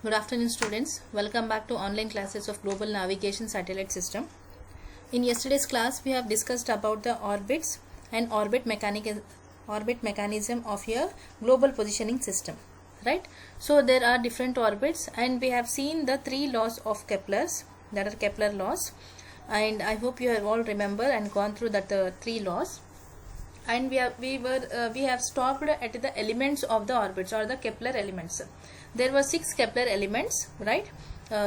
Good afternoon, students. Welcome back to online classes of Global Navigation Satellite System. In yesterday's class, we have discussed about the orbits and orbit mechanism of your global positioning system, right? So there are different orbits, and we have seen the three laws of Kepler's, that are Kepler laws, and I hope you have all remember and gone through that three laws. And we have stopped at the elements of the orbits, or the Kepler elements. There were 6 Kepler elements, right?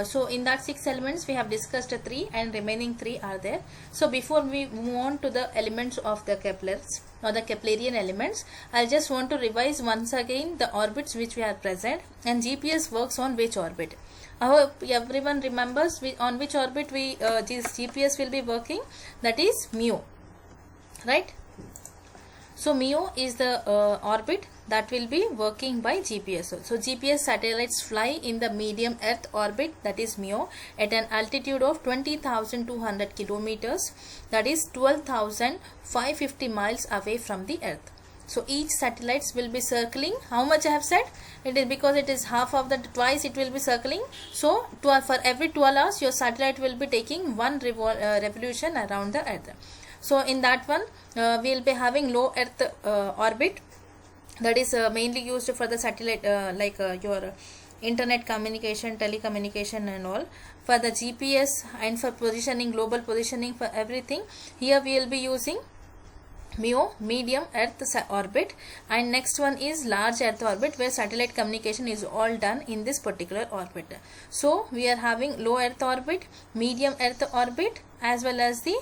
So in that 6 elements we have discussed 3, and remaining 3 are there. So before we move on to the elements of the Keplers or the Keplerian elements, I just want to revise once again the orbits which we have present, and GPS works on which orbit. I hope everyone remembers on which orbit this GPS will be working. That is mu, right? So mu is the orbit that will be working by GPS. So GPS satellites fly in the medium Earth orbit, that is mu, at an altitude of 20,200 kilometers, that is 12,550 miles away from the Earth. So each satellites will be circling. How much I have said? It is because it is half of that, twice it will be circling. So for every 12 hours your satellite will be taking one revolution around the Earth. So in that one we will be having low Earth orbit, that is mainly used for the satellite like your internet communication, telecommunication and all. For the GPS and for positioning, global positioning, for everything, here we will be using mu, medium Earth orbit, and next one is large Earth orbit, where satellite communication is all done in this particular orbit. So we are having low Earth orbit, medium Earth orbit, as well as the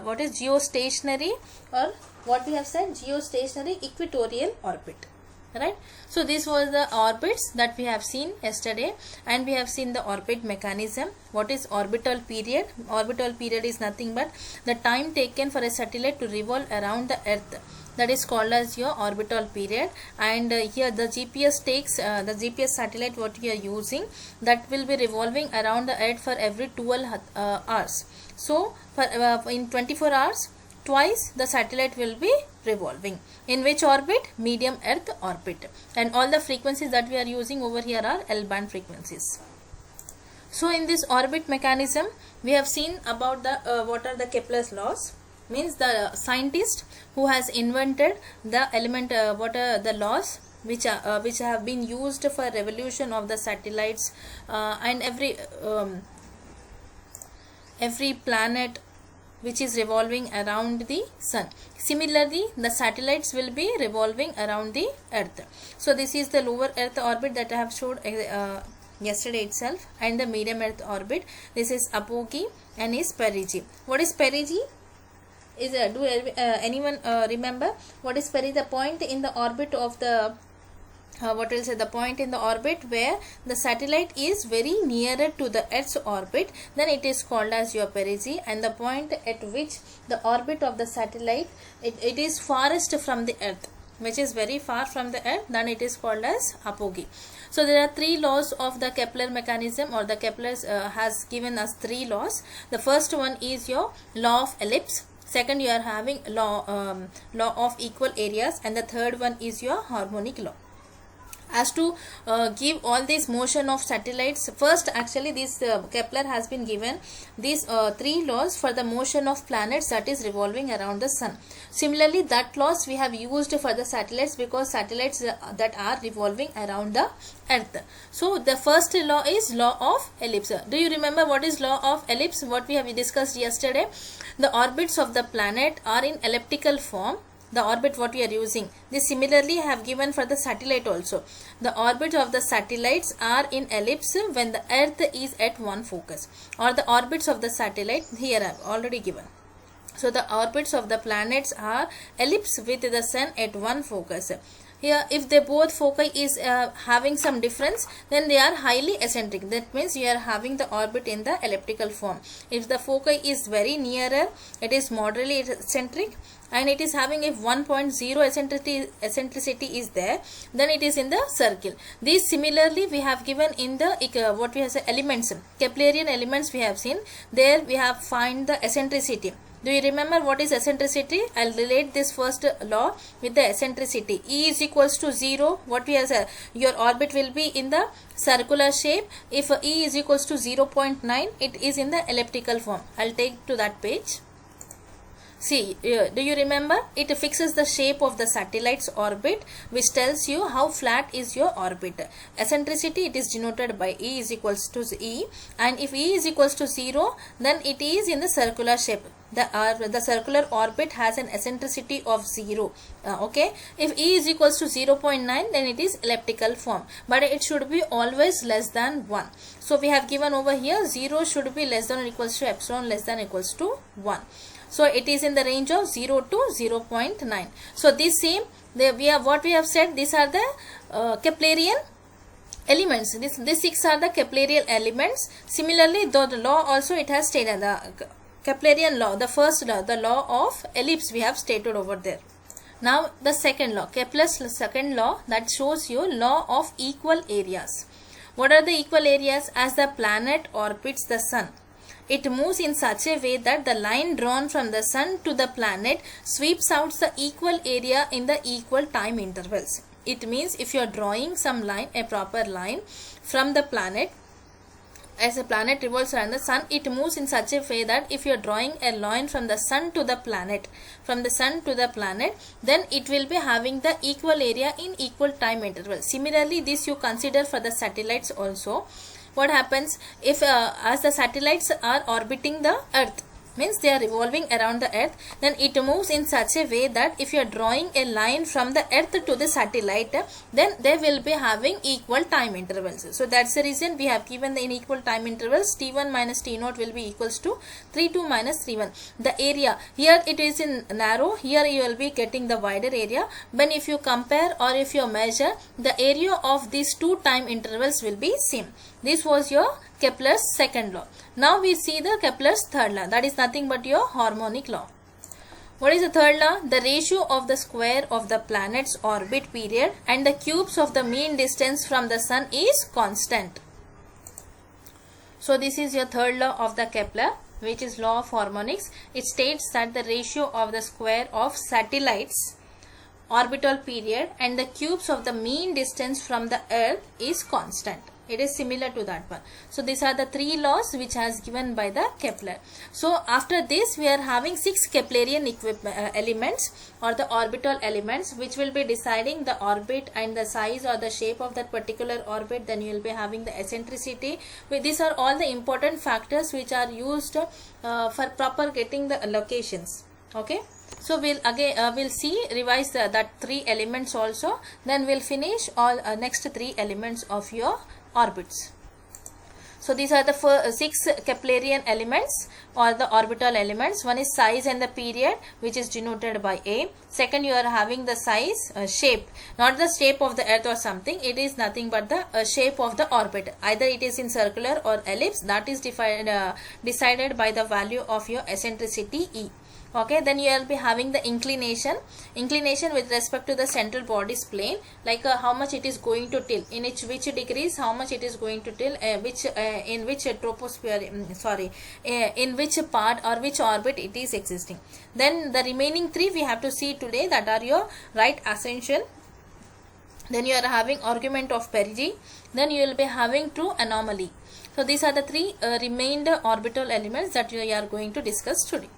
what is geostationary, or what we have said, geostationary equatorial orbit, right? So this was the orbits that we have seen yesterday, and we have seen the orbit mechanism. What is orbital period? Orbital period is nothing but the time taken for a satellite to revolve around the Earth. That is called as your orbital period. And here the GPS takes the GPS satellite what we are using, that will be revolving around the Earth for every 12 hours. So for in 24 hours, twice the satellite will be revolving. In which orbit? Medium Earth orbit. And all the frequencies that we are using over here are L-band frequencies. So in this orbit mechanism, we have seen about the what are the Kepler's laws. Means the scientist who has invented the element, what are the laws which have been used for revolution of the satellites and every planet which is revolving around the sun. Similarly, the satellites will be revolving around the Earth. So this is the lower Earth orbit that I have showed yesterday itself, and the medium Earth orbit. This is apogee and is perigee. What is perigee? Is anyone remember what is perigee? The point in the orbit of the what will say, the point in the orbit where the satellite is very nearer to the Earth's orbit, then it is called as your perigee. And the point at which the orbit of the satellite it is farthest from the Earth, which is very far from the Earth, then it is called as apogee. So there are 3 laws of the Kepler mechanism, or the Kepler's has given us 3 laws. The first one is your law of ellipse. Second, you are having law of equal areas, and the third one is your harmonic law. As to give all this motion of satellites, first actually this Kepler has been given these 3 laws for the motion of planets that is revolving around the sun. Similarly, that laws we have used for the satellites, because satellites that are revolving around the Earth. So the first law is law of ellipse. Do you remember what is law of ellipse? What we have discussed yesterday, the orbits of the planet are in elliptical form. The orbit what we are using, this similarly have given for the satellite also. The orbit of the satellites are in ellipse when the Earth is at one focus, or the orbits of the satellite here are already given. So the orbits of the planets are ellipse with the sun at one focus. Here, if they both foci is having some difference, then they are highly eccentric. That means you are having the orbit in the elliptical form. If the foci is very nearer, it is moderately eccentric, and it is having if 1.0 eccentricity is there, then it is in the circle. These similarly we have given in the what we have said elements, Keplerian elements we have seen. There we have find the eccentricity. Do you remember what is eccentricity? I'll relate this first law with the eccentricity. E is equals to 0. What we have said, your orbit will be in the circular shape. If E is equals to 0.9, it is in the elliptical form. I'll take to that page. See, do you remember? It fixes the shape of the satellite's orbit, which tells you how flat is your orbit. Eccentricity, it is denoted by E is equals to E, and if E is equals to 0, then it is in the circular shape. The circular orbit has an eccentricity of 0. Okay, if E is equals to 0.9, then it is elliptical form, but it should be always less than 1. So we have given over here 0 should be less than or equals to epsilon less than or equals to 1. So it is in the range of 0 to 0.9. So this same, what we have said, these are the Keplerian elements. These 6 are the Keplerian elements. Similarly, the law also it has stated, the Keplerian law, the first law, the law of ellipse, we have stated over there. Now the second law, Kepler's second law, that shows you law of equal areas. What are the equal areas? As the planet orbits the sun, it moves in such a way that the line drawn from the sun to the planet sweeps out the equal area in the equal time intervals. It means if you are drawing some line, a proper line from the planet, as a planet revolves around the sun, it moves in such a way that if you are drawing a line from the sun to the planet, then it will be having the equal area in equal time interval. Similarly, this you consider for the satellites also. What happens if as the satellites are orbiting the earth, means they are revolving around the earth, then it moves in such a way that if you are drawing a line from the earth to the satellite, then they will be having equal time intervals. So that's the reason we have given the in equal time intervals. T1 minus T0 will be equals to 32 minus 31. The area here, it is in narrow, here you will be getting the wider area. But if you compare or if you measure, the area of these two time intervals will be same. This was your Kepler's second law. Now we see the Kepler's third law, that is nothing but your harmonic law. What is the third law? The ratio of the square of the planet's orbit period and the cubes of the mean distance from the sun is constant. So this is your third law of the Kepler, which is law of harmonics. It states that the ratio of the square of satellites orbital period and the cubes of the mean distance from the earth is constant. It is similar to that one. So these are the three laws which has given by the Kepler. So after this we are having 6 Keplerian elements or the orbital elements, which will be deciding the orbit and the size or the shape of that particular orbit. Then you will be having the eccentricity. These are all the important factors which are used for propagating the locations. Okay. So we'll again revise that 3 elements also. Then we'll finish all next 3 elements of your orbits. So these are the 6 Keplerian elements or the orbital elements. One is size and the period, which is denoted by A. Second, you are having the size, shape, not the shape of the earth or something. It is nothing but the shape of the orbit. Either it is in circular or ellipse. That is decided by the value of your eccentricity E. Okay, then you will be having the inclination with respect to the central body's plane, like how much it is going to tilt, in which degrees, how much it is going to tilt, in which troposphere, in which part or which orbit it is existing. Then the remaining 3 we have to see today, that are your right ascension. Then you are having argument of perigee. Then you will be having true anomaly. So these are the 3 remainder orbital elements that we are going to discuss today.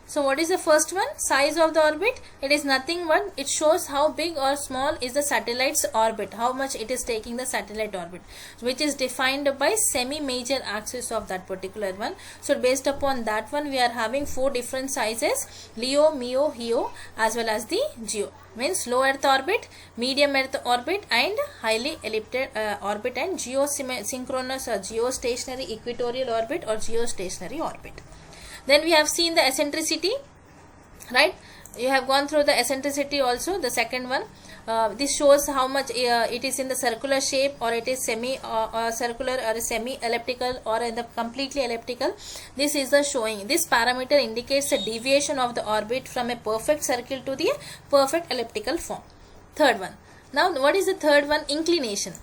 So what is the first one? Size of the orbit. It is nothing but it shows how big or small is the satellite's orbit, how much it is taking the satellite orbit, which is defined by semi-major axis of that particular one. So based upon that one, we are having 4 different sizes: LEO, MEO, HEO, as well as the GEO. Means low earth orbit, medium earth orbit, and highly elliptic orbit, and geosynchronous or geostationary equatorial orbit or geostationary orbit. Then we have seen the eccentricity, right? You have gone through the eccentricity also, the second one. This shows how much it is in the circular shape, or it is semi-circular or semi-elliptical, or in the completely elliptical. This is the showing. This parameter indicates the deviation of the orbit from a perfect circle to the perfect elliptical form. Third one. Now what is the third one? Inclination.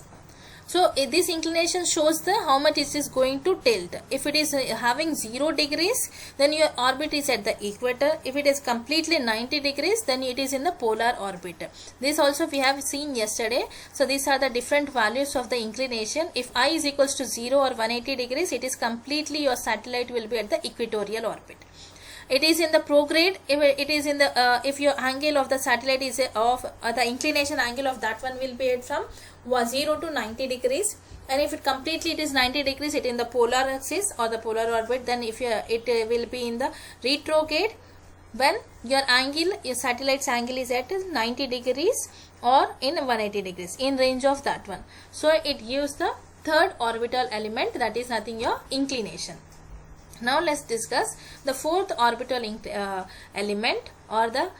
So this inclination shows the how much it is going to tilt. If it is having 0 degrees, then your orbit is at the equator. If it is completely 90 degrees, then it is in the polar orbit. This also we have seen yesterday. So these are the different values of the inclination. If I is equals to 0 or 180 degrees, it is completely your satellite will be at the equatorial orbit. It is in the prograde. If it is in the if your angle of the satellite is of the inclination angle of that one will be from 0 to 90 degrees, and if it completely it is 90 degrees, it in the polar axis or the polar orbit. Then if it will be in the retrograde when your angle, your satellite's angle is at 90 degrees or in 180 degrees, in range of that one. So it gives the third orbital element, that is nothing your inclination. Now let's discuss the fourth orbital element or the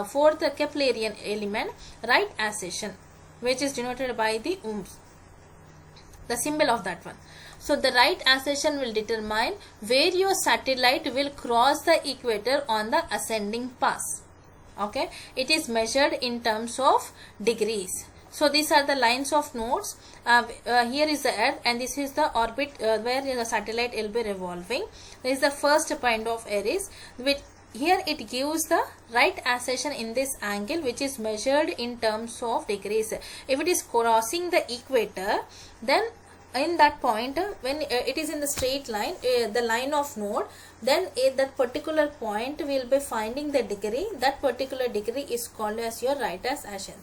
fourth Keplerian element, right ascension, which is denoted by the ohms, the symbol of that one. So the right ascension will determine where your satellite will cross the equator on the ascending path. Okay, it is measured in terms of degrees. So these are the lines of nodes. Here is the Earth, and this is the orbit where the satellite will be revolving. This is the first point of Eris. Here it gives the right ascension in this angle, which is measured in terms of degrees. If it is crossing the equator, then in that point, when it is in the straight line, the line of node, then that particular point will be finding the degree. That particular degree is called as your right ascension.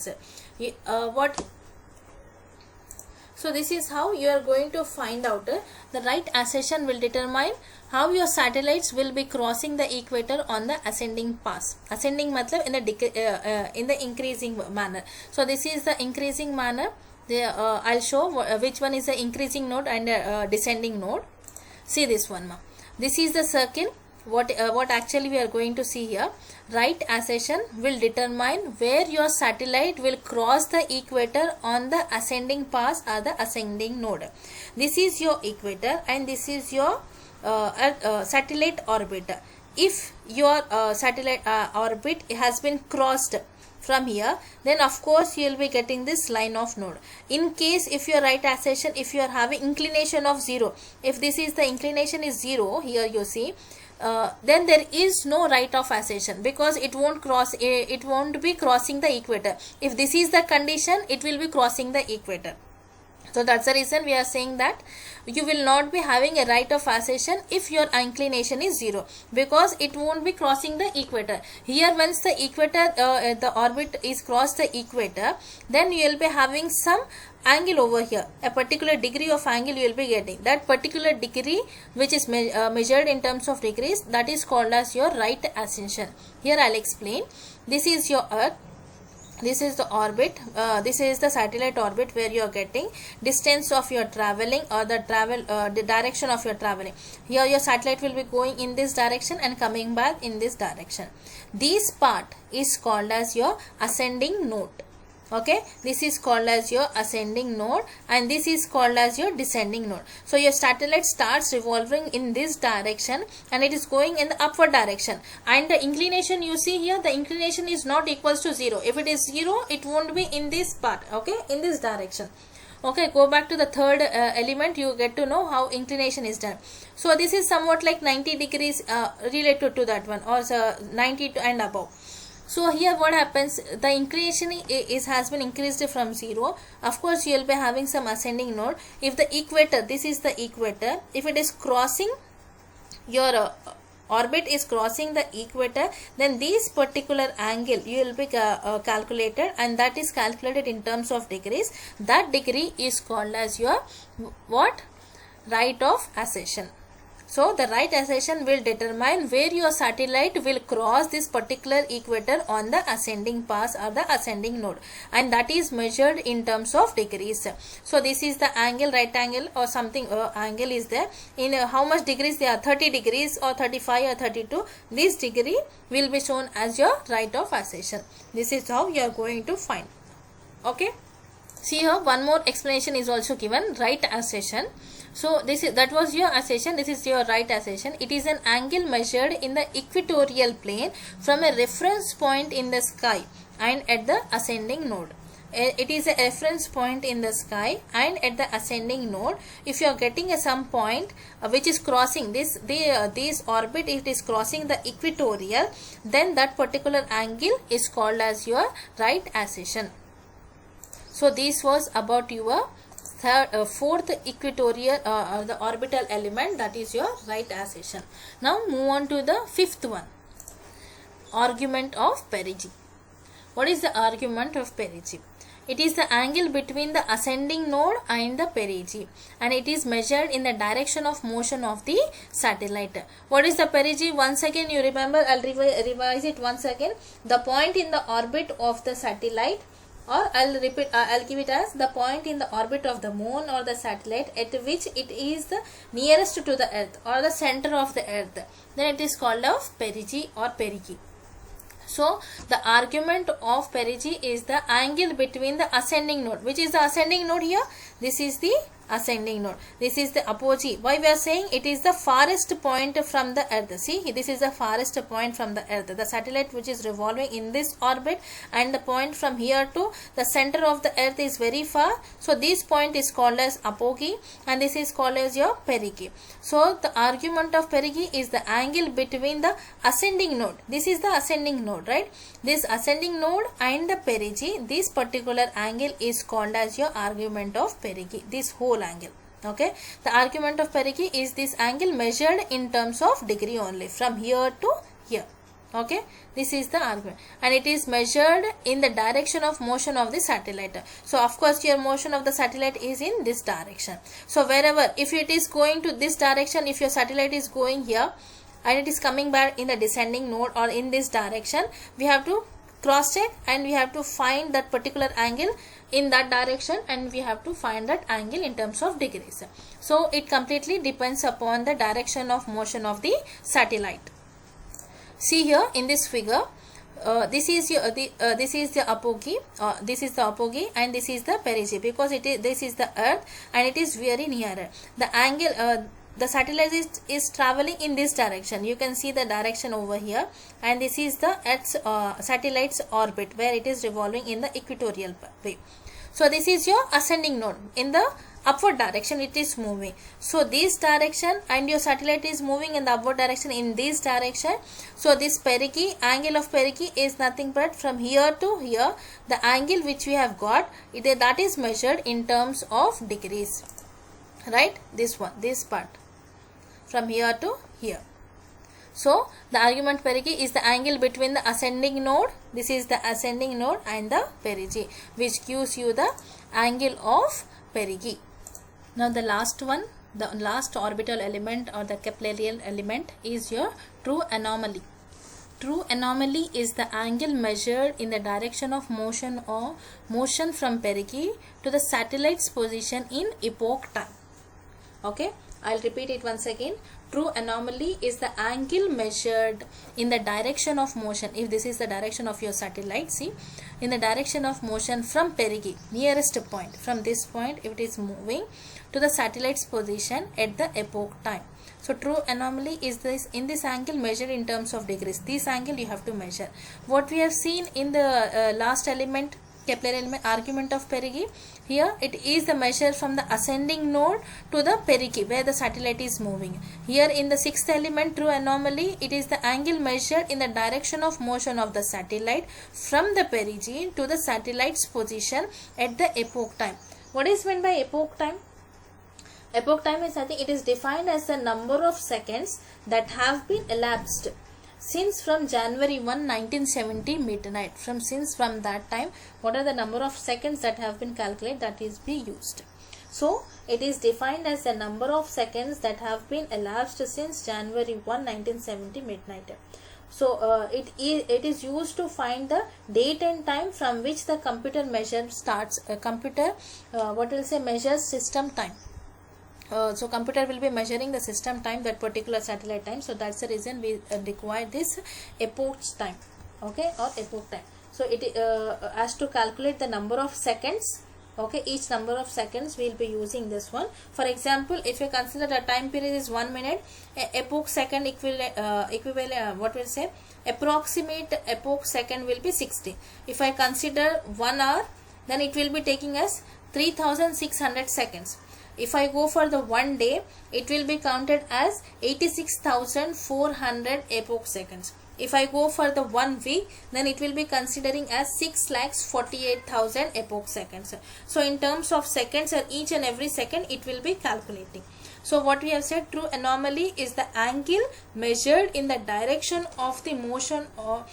So this is how you are going to find out the right ascension will determine how your satellites will be crossing the equator on the ascending path. Ascending matlab in the increasing manner. So this is the increasing manner. I'll show which one is the increasing node and descending node. See this one, ma. This is the circle. What actually we are going to see here. Right ascension will determine where your satellite will cross the equator on the ascending path or the ascending node. This is your equator and this is your satellite orbit. If your satellite orbit has been crossed from here, then of course you will be getting this line of node. In case if your right ascension, if you are having inclination of 0, if this is the inclination is 0, here you see, then there is no right of ascension, because it won't cross, it won't be crossing the equator. If this is the condition, it will be crossing the equator. So that's the reason we are saying that you will not be having a right of ascension if your inclination is 0, because it won't be crossing the equator. Here once the equator, the orbit is crossed the equator, then you will be having some angle over here, a particular degree of angle you will be getting. That particular degree which is measured in terms of degrees, that is called as your right ascension. Here I'll explain. This is your Earth. This is the orbit. This is the satellite orbit where you are getting distance of your traveling or the direction of your traveling. Here your satellite will be going in this direction and coming back in this direction. This part is called as your ascending node. Okay, this is called as your ascending node and this is called as your descending node. So your satellite starts revolving in this direction and it is going in the upward direction, and the inclination you see here, the inclination is not equals to 0. If it is 0, it won't be in this part, okay, in this direction. Okay, go back to the third element, you get to know how inclination is done. So this is somewhat like 90 degrees related to that one, or 90 and above. So here what happens, the inclination has been increased from 0. Of course you will be having some ascending node. If the equator, this is the equator, if it is crossing your orbit is crossing the equator, then this particular angle you will be calculated, and that is calculated in terms of degrees. That degree is called as your what? Right of ascension. So the right ascension will determine where your satellite will cross this particular equator on the ascending path or the ascending node, and that is measured in terms of degrees. So this is the angle, right angle or something angle is there. In how much degrees they are, 30 degrees or 35 or 32. This degree will be shown as your right of ascension. This is how you are going to find. Okay. See here, one more explanation is also given, right ascension. So that was your ascension. This is your right ascension. It is an angle measured in the equatorial plane from a reference point in the sky and at the ascending node. it is a reference point in the sky, and at the ascending node, if you are getting some point which is crossing this orbit, it is crossing the equatorial, then that particular angle is called as your right ascension. So this was about your fourth equatorial the orbital element, that is your right ascension. Now move on to the fifth one, argument of perigee. What is the argument of perigee? It is the angle between the ascending node and the perigee, and it is measured in the direction of motion of the satellite. What is the perigee? Once again you remember, I'll revise it once again. The point in the orbit of the satellite, or I'll repeat, I'll give it as the point in the orbit of the moon or the satellite at which it is the nearest to the earth or the center of the earth, then it is called of perigee or perigee. So the argument of perigee is the angle between the ascending node. Which is the ascending node here? This is the ascending node. This is the apogee. Why we are saying it is the farthest point from the earth? See, this is the farthest point from the earth. The satellite which is revolving in this orbit, and the point from here to the center of the earth is very far. So this point is called as apogee, and this is called as your perigee. So the argument of perigee is the angle between the ascending node. This is the ascending node, right? This ascending node and the perigee, this particular angle is called as your argument of perigee. This whole angle. Okay, the argument of perigee is this angle measured in terms of degree only, from here to here. Okay, this is the argument, and it is measured in the direction of motion of the satellite. So of course your motion of the satellite is in this direction. So wherever, if it is going to this direction, if your satellite is going here and it is coming back in the descending node or in this direction, we have to cross check and we have to find that particular angle in that direction, and we have to find that angle in terms of degrees. So it completely depends upon the direction of motion of the satellite. See here in this figure, this is your this is the apogee, this is the apogee, and this is the perigee, because this is the earth and it is very near. The angle the satellite is traveling in this direction. You can see the direction over here, and this is the Earth's satellite's orbit, where it is revolving in the equatorial way. So this is your ascending node. In the upward direction it is moving. So this direction, and your satellite is moving in the upward direction in this direction. So this perigee, angle of perigee is nothing but from here to here. The angle which we have got, that is measured in terms of degrees. Right? This one, this part, from here to here. So the argument perigee is the angle between the ascending node, this is the ascending node, and the perigee, which gives you the angle of perigee. Now the last one, the last orbital element or the Keplerian element is your true anomaly. True anomaly is the angle measured in the direction of motion or motion from perigee to the satellite's position in epoch time. Okay, I'll repeat it once again. True anomaly is the angle measured in the direction of motion. If this is the direction of your satellite, see, in the direction of motion from perigee, nearest point, from this point, if it is moving to the satellite's position at the epoch time. So true anomaly is this, in this angle measured in terms of degrees. This angle you have to measure. What we have seen in the last element, Kepler element, argument of perigee, here it is the measure from the ascending node to the perigee, where the satellite is moving. Here in the sixth element, true anomaly, it is the angle measured in the direction of motion of the satellite from the perigee to the satellite's position at the epoch time. What is meant by epoch time? Epoch time is, I think, it is defined as the number of seconds that have been elapsed since from January 1, 1970 midnight. Since from that time, what are the number of seconds that have been calculated, that is be used. So it is defined as the number of seconds that have been elapsed since January 1, 1970 midnight. So it is used to find the date and time from which the computer measure starts. Measures system time. So computer will be measuring the system time, that particular satellite time. So that's the reason we require this epoch time, okay, or epoch time. So it has to calculate the number of seconds. Okay, each number of seconds we will be using this one. For example, if you consider the time period is 1 minute, epoch second equivalent, what will say, approximate epoch second will be 60. If I consider 1 hour, then it will be taking us 3600 seconds. If I go for the 1 day, it will be counted as 86,400 epoch seconds. If I go for the 1 week, then it will be considering as 6,48,000 epoch seconds. So in terms of seconds, each and every second it will be calculating. So what we have said, true anomaly is the angle measured in the direction of the motion of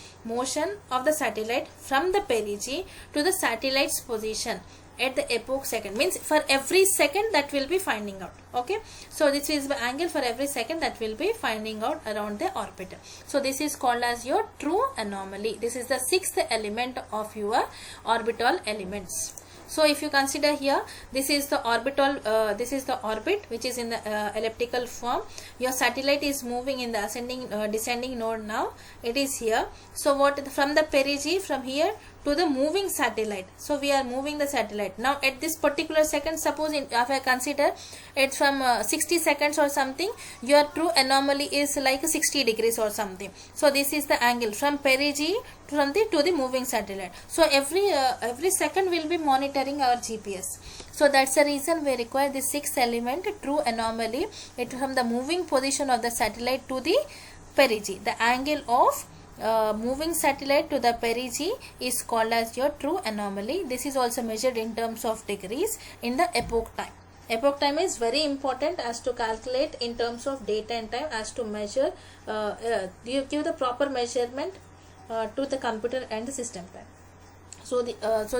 the satellite from the perigee to the satellite's position at the epoch second. Means for every second that will be finding out. Okay, so this is the angle for every second that will be finding out around the orbit. So this is called as your true anomaly. This is the sixth element of your orbital elements. So if you consider here, this is the orbital, this is the orbit which is in the elliptical form. Your satellite is moving in the ascending descending node now. It is here. So what, from the perigee, from here to the moving satellite. So we are moving the satellite. Now at this particular second, suppose if I consider it's from 60 seconds or something, your true anomaly is like 60 degrees or something. So this is the angle from perigee to the moving satellite. So every second will be monitoring our GPS. So that's the reason we require the sixth element, true anomaly. It from the moving position of the satellite to the perigee. The angle of moving satellite to the perigee is called as your true anomaly. This is also measured in terms of degrees in the epoch time. Epoch time is very important as to calculate in terms of date and time, as to measure, you give the proper measurement to the computer and the system time. So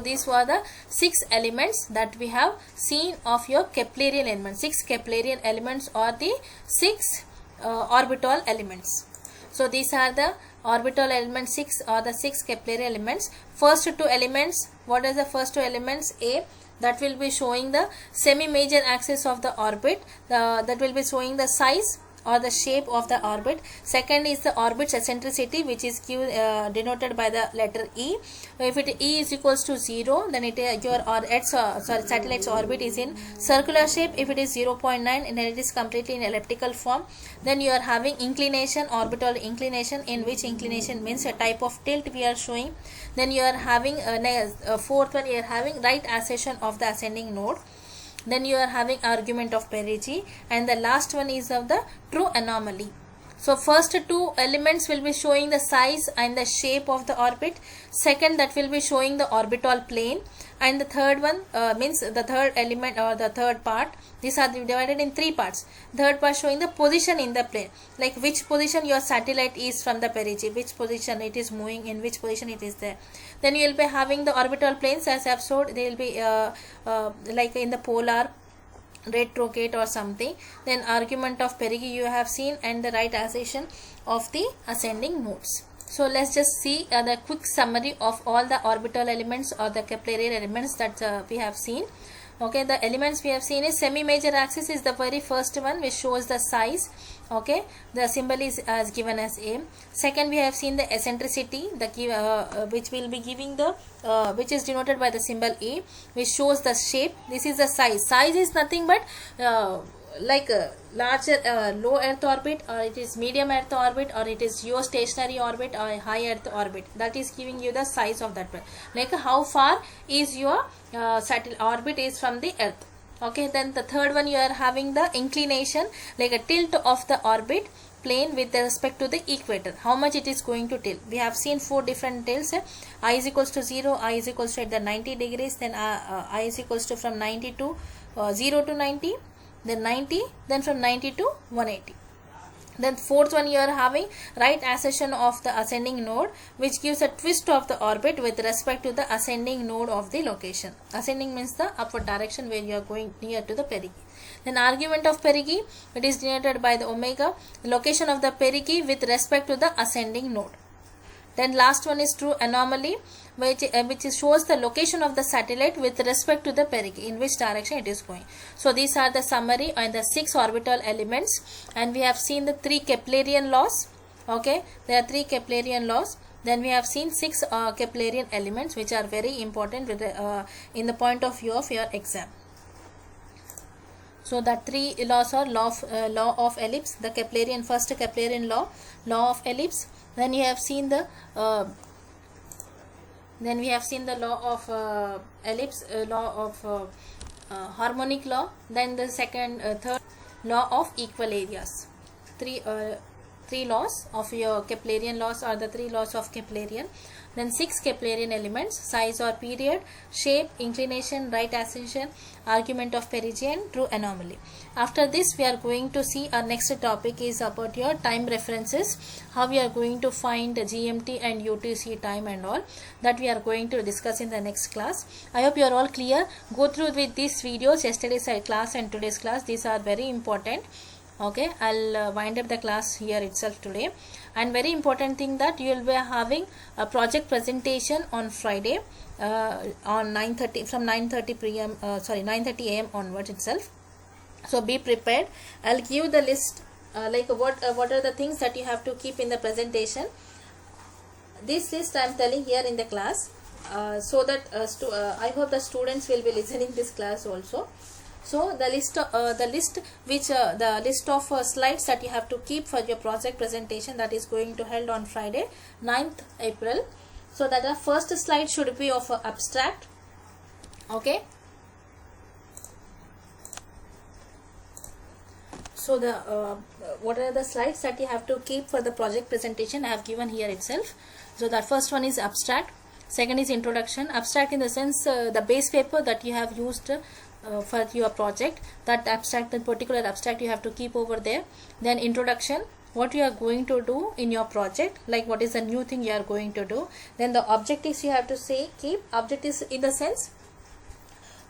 these were the six elements that we have seen of your Keplerian elements. Six Keplerian elements are the six orbital elements. So these are the orbital elements 6 or the 6 Keplerian elements. First two elements, what is the first two elements? A, that will be showing the semi-major axis of the orbit, that will be showing the size or the shape of the orbit. Second is the orbit's eccentricity, which is denoted by the letter E. If E is equals to 0, then your satellite's orbit is in circular shape. If it is 0.9, and it is completely in elliptical form. Then you are having inclination, orbital inclination, in which inclination means a type of tilt we are showing. Then you are having fourth one, you are having right ascension of the ascending node. Then you are having argument of perigee, and the last one is of the true anomaly. So first two elements will be showing the size and the shape of the orbit. Second, that will be showing the orbital plane, and the third one means the third element or the third part. These are divided in three parts. Third part showing the position in the plane, like which position your satellite is from the perigee, which position it is moving, in which position it is there. Then you will be having the orbital planes, as I have showed. They will be like in the polar, retrograde or something. Then argument of perigee you have seen, and the right ascension of the ascending nodes. So let's just see the quick summary of all the orbital elements or the Keplerian elements that we have seen. Okay, the elements we have seen is semi-major axis is the very first one, which shows the size. Okay, the symbol is as given as A. Second, we have seen the eccentricity, the which will be giving the which is denoted by the symbol A, which shows the shape. This is the size. Size is nothing but like a larger low earth orbit, or it is medium earth orbit, or it is geostationary orbit, or a high earth orbit. That is giving you the size of that one, like how far is your satellite orbit is from the earth. Okay, then the third one, you are having the inclination, like a tilt of the orbit plane with respect to the equator, how much it is going to tilt. We have seen four different tilts. I is equals to 0, I is equals to at the 90 degrees, then I is equals to from 90 to 0 to 90, then 90, then from 90 to 180. Then fourth one, you are having right ascension of the ascending node, which gives a twist of the orbit with respect to the ascending node of the location. Ascending means the upward direction where you are going near to the perigee. Then argument of perigee, it is denoted by the omega, the location of the perigee with respect to the ascending node. Then last one is true anomaly, which shows the location of the satellite with respect to the perigee, in which direction it is going. So these are the summary and the six orbital elements, and we have seen the three Keplerian laws. Okay, there are three Keplerian laws. Then we have seen six Keplerian elements, which are very important with in the point of view of your exam. So the three laws are law of ellipse, the Keplerian, first Keplerian law of ellipse. Then you have seen the Then we have seen the law of ellipse, law of harmonic law. Then the third law of equal areas. Three laws of your Keplerian laws are the three laws of Keplerian. Then 6 Keplerian elements: size or period, shape, inclination, right ascension, argument of perigee, and true anomaly. After this, we are going to see our next topic is about your time references, how we are going to find GMT and UTC time and all that we are going to discuss in the next class. I hope you are all clear. Go through with these videos, yesterday's class and today's class. These are very important. Okay, I'll wind up the class here itself today. And very important thing that you will be having a project presentation on Friday on 9:30 from 9:30 p.m. 9:30 a.m. onwards itself. So be prepared. I'll give the list like what are the things that you have to keep in the presentation. This list I am telling here in the class so that I hope the students will be listening this class also. So the list of slides that you have to keep for your project presentation, that is going to held on Friday 9th April. So that the first slide should be of abstract. Okay. So the what are the slides that you have to keep for the project presentation I have given here itself. So the first one is abstract. Second is introduction. Abstract in the sense the base paper that you have used for your project, that abstract, that particular abstract you have to keep over there. Then introduction, what you are going to do in your project, like what is the new thing you are going to do. Then the objectives you have to keep objectives in the sense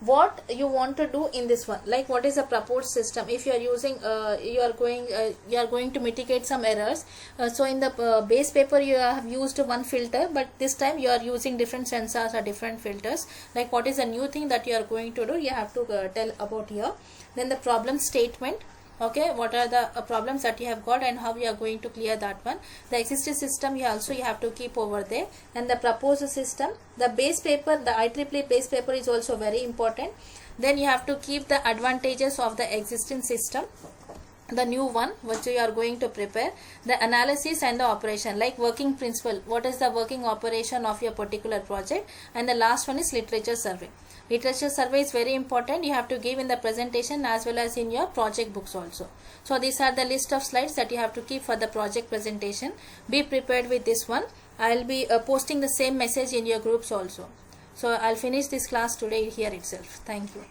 what you want to do in this one, like what is the proposed system. If you are using you are going to mitigate some errors, so in the base paper you have used one filter, but this time you are using different sensors or different filters. Like what is the new thing that you are going to do, you have to tell about here. Then the problem statement. Okay, what are the problems that you have got and how you are going to clear that one. The existing system you have to keep over there. And the proposed system, the base paper, the IEEE base paper is also very important. Then you have to keep the advantages of the existing system, the new one which you are going to prepare, the analysis and the operation, like working principle, what is the working operation of your particular project. And the last one is literature survey. Literature survey is very important, you have to give in the presentation as well as in your project books also. So these are the list of slides that you have to keep for the project presentation. Be prepared with this one. I'll be posting the same message in your groups also. So I'll finish this class today here itself. Thank you.